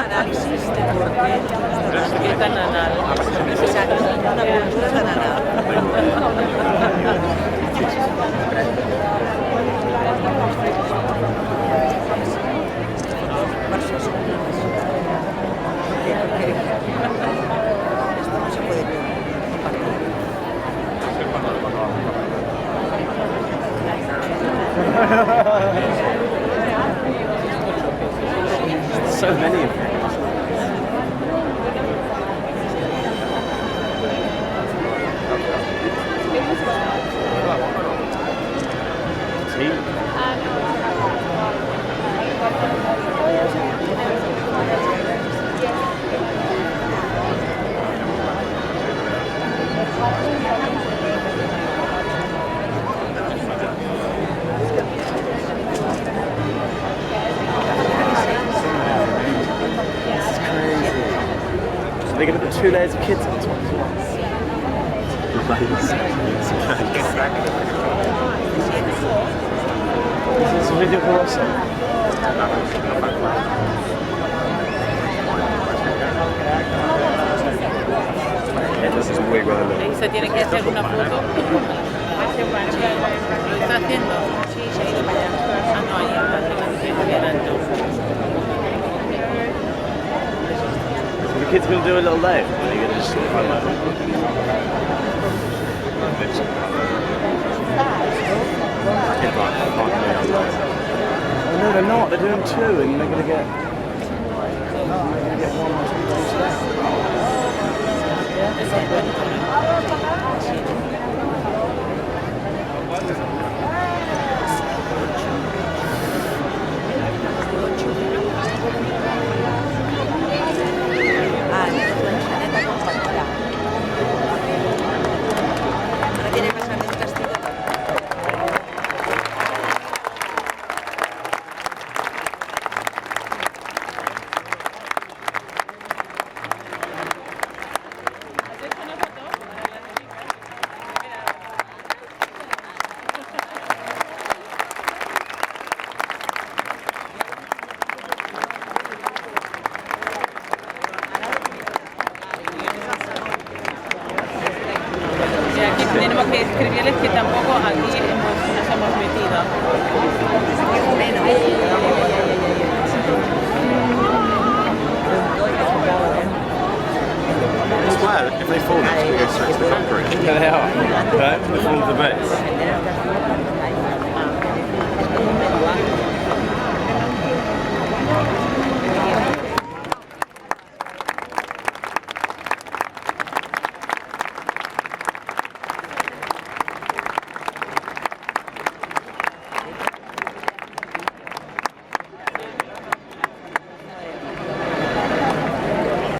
Análisis de por qué ¿Qué tan anal? una cultura tan anal. Esto no se puede compartir. So many of them. They're going to put 2 layers of kids on top as well. This is a video for us. This is muy grande. Ahí se tiene que hacer una foto. ¿Lo está haciendo? Sí, se ha ido para allá. Ah, no, ahí está. Bien alto. The kids going to do a little live, or are you going to just run like Oh no, they're not. They're doing 2 and they're going to get 1 or 2 days left. Tenemos que escribirles que tampoco aquí nos hemos metido. I swear, if they fall, it's going to go straight to the concrete. They are. Right? They fall to bits.